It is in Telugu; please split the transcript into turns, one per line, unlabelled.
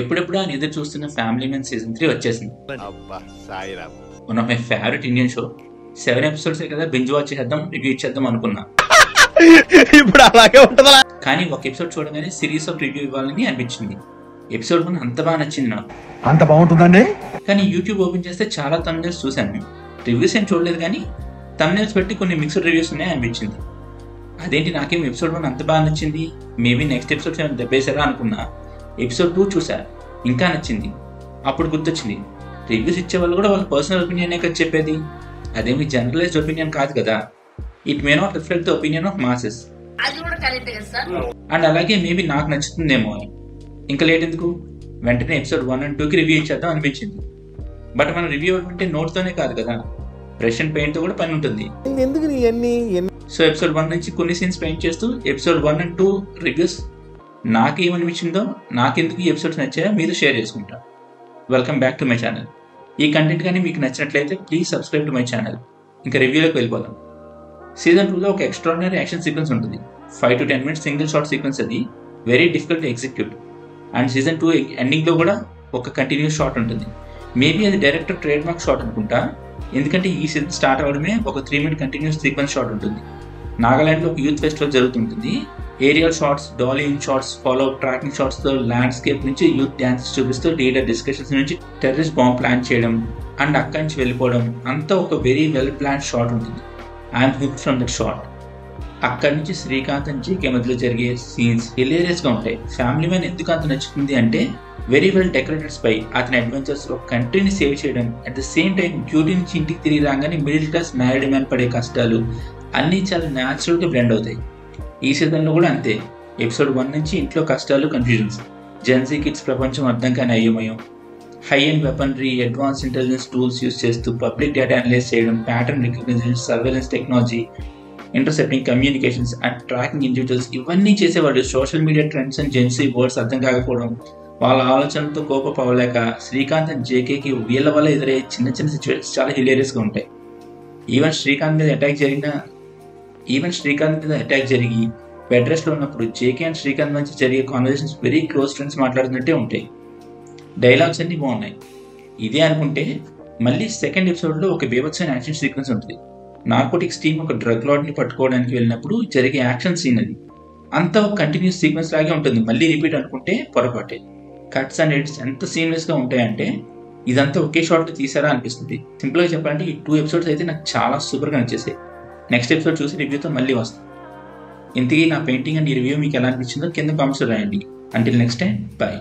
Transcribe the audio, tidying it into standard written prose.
ఎప్పుడెప్పుడు అని ఎదురు చూస్తున్న ఫ్యామిలీ మ్యాన్ సీజన్ 3 వచ్చేసింది. One of my favourite Indian show. 7 episodes కదా, బింజ్ వాచ్ చేద్దాం, రివ్యూ ఇచ్చేద్దాం అనుకున్నా.
ఇప్పుడు అలాగే ఉంటుందా?
కానీ ఒక ఎపిసోడ్ చూడగానే సిరీస్ ఆఫ్ రివ్యూ ఇవ్వాలని అనిపించింది. ఎపిసోడ్ 1 అంత బాగా నచ్చింది నాకు.
అంత బాగుంటుందండి.
కానీ యూట్యూబ్ ఓపెన్ చేస్తే చాలా థంబ్నెయిల్స్ చూశాను. రివ్యూస్ ఏం చూడలేదు, కానీ థంబ్నెయిల్స్ పెట్టి కొన్ని మిక్స్డ్ రివ్యూస్ ఉన్నాయి అనిపించింది. అదేంటి నాకేం ఎపిసోడ్ 1 అంత బాగా నచ్చింది, మేబీ నెక్స్ట్ ఎపిసోడ్స్ ఏమైనా దెబ్బేశారా అనుకున్నా. ఎపిసోడ్ 2 చూసా, ఇంకా నచ్చింది. అప్పుడు గుర్తొచ్చింది, రివ్యూస్ ఇచ్చే వాళ్ళు కూడా వాళ్ళ పర్సనల్ ఒపీనియనే కదా చెప్పేది, అదేమి జనరలైజ్డ్ ఒపీనియన్ కాదు కదా. It may not reflect the opinion of masses. And అలాగే మేబీ నాకు నచ్చుతుందేమో అని. ఇంకా లేట్ ఎందుకు, వెంటనే ఎపిసోడ్ 1 and 2కి రివ్యూ ఇచ్చేద్దాం అనిపించింది. బట్ మన రివ్యూ అంటే నోట్తోనే కాదు కదా, బ్రష్ అండ్ పెయింట్తో కూడా పని ఉంటుంది. సో ఎపిసోడ్ 1 నుంచి కొన్ని సీన్స్ పెయింట్ చేస్తూ ఎపిసోడ్ 1 and 2 రివ్యూస్ నాకేమనిపించిందో, నాకెందుకు ఈ ఎపిసోడ్స్ నచ్చాయో మీరు షేర్ చేసుకుంటా. Welcome back to my channel. ఈ కంటెంట్ కానీ మీకు నచ్చినట్లయితే please subscribe to my channel. ఇంకా రివ్యూలోకి వెళ్ళిపోదాం. సీజన్ 2లో ఒక ఎక్స్ట్రాడినరీ యాక్షన్ సీక్వెన్స్ ఉంటుంది. 5 to 10 minutes single shot sequence. అది very difficult to execute. And season 2 ఎండింగ్లో కూడా ఒక కంటిన్యూస్ షాట్ ఉంటుంది. మేబీ అది డైరెక్టర్ ట్రేడ్ మార్క్ షాట్ అనుకుంటా, ఎందుకంటే ఈ సీజన్ స్టార్ట్ అవడమే ఒక 3 minute కంటిన్యూస్ సీక్వెన్స్ షాట్ ఉంటుంది. నాగాలాండ్లో ఒక యూత్ ఫెస్టివల్ జరుగుతుంటుంది. Aerial shots, dolly in shots, follow tracking షాట్స్తో ల్యాండ్స్కేప్ నుంచి యూత్ డ్యాన్స్ చూపిస్తూ లీడర్ డిస్కషన్స్ నుంచి టెర్రరిస్ట్ బాంబ్ ప్లాన్ చేయడం అండ్ అక్కడి నుంచి వెళ్ళిపోవడం అంతా ఒక వెరీ వెల్ ప్లాన్ షాట్ ఉంటుంది. I'm hooked from that shot. అక్కడి నుంచి శ్రీకాంత్ అండ్ జీకే మధ్యలో జరిగే సీన్స్ హిలేరియస్గా ఉంటాయి. ఫ్యామిలీ మ్యాన్ ఎందుకు అంత నచ్చుతుంది అంటే, వెరీ వెల్ డెకరేటెడ్ స్పై అతని అడ్వెంచర్స్ ఒక కంట్రీని సేవ్ చేయడం, at the same time duty నుంచి ఇంటికి తిరిగి రాగానే మిడిల్ క్లాస్ మ్యారీడ్ మ్యాన్ పడే కష్టాలు అన్నీ చాలా న్యాచురల్గా బ్లెండ్ అవుతాయి. ఈ సీజన్లో కూడా అంతే. ఎపిసోడ్ 1 నుంచి ఇంట్లో కష్టాలు, కన్ఫ్యూజన్స్, జెన్సీ కిడ్స్ ప్రపంచం అర్థం కాని అయ్యమయం, high end weaponry, advance intelligence tools use చేస్తూ పబ్లిక్ డేటా అనలైజ్ చేయడం, pattern recognition, surveillance technology, intercepting communications and tracking individuals, ఇవన్నీ చేసేవాళ్ళు. Social media trends and Gen Z words అర్థం కాకపోవడం, వాళ్ళ ఆలోచనలతో కోపపడలేక శ్రీకాంత్ అండ్ జేకేకి వీళ్ళ వల్ల ఎదురయ్యే చిన్న చిన్న సిచ్యువేషన్స్ చాలా హిలేరియస్గా ఉంటాయి. ఈవెన్ శ్రీకాంత్ మీద అటాక్ జరిగి బెడ్ రెస్ట్లో ఉన్నప్పుడు జేకే అండ్ శ్రీకాంత్ మధ్య జరిగే కాన్వర్సేషన్స్ వెరీ క్లోజ్ ఫ్రెండ్స్ మాట్లాడుతున్నట్టే ఉంటాయి. డైలాగ్స్ అన్నీ బాగున్నాయి. ఇదే అనుకుంటే మళ్ళీ సెకండ్ ఎపిసోడ్లో ఒక బీభత్సమైన యాక్షన్ సీక్వెన్స్ ఉంటుంది. నార్కోటిక్స్ టీమ్ ఒక డ్రగ్ లార్డ్ని పట్టుకోవడానికి వెళ్ళినప్పుడు జరిగే యాక్షన్ సీన్. అది అంతా ఒక కంటిన్యూస్ సీక్వెన్స్ లాగే ఉంటుంది. మళ్ళీ రిపీట్ అనుకుంటే పొరపాటే. కట్స్ అండ్ ఎడిట్స్ ఎంత సీమ్లెస్గా ఉంటాయంటే ఇదంతా ఒకే షాట్లో తీసారా అనిపిస్తుంది. సింపుల్గా చెప్పాలంటే ఈ 2 ఎపిసోడ్స్ అయితే నాకు చాలా సూపర్గా నచ్చేసాయి. నెక్స్ట్ ఎపిసోడ్ చూసి రివ్యూతో మళ్ళీ వస్తాను. ఇంతకీ నా పెయింటింగ్ అండ్ ఈ రివ్యూ మీకు ఎలా అనిపించిందో కింద కామెంట్స్లో రాయండి. Until next time, bye.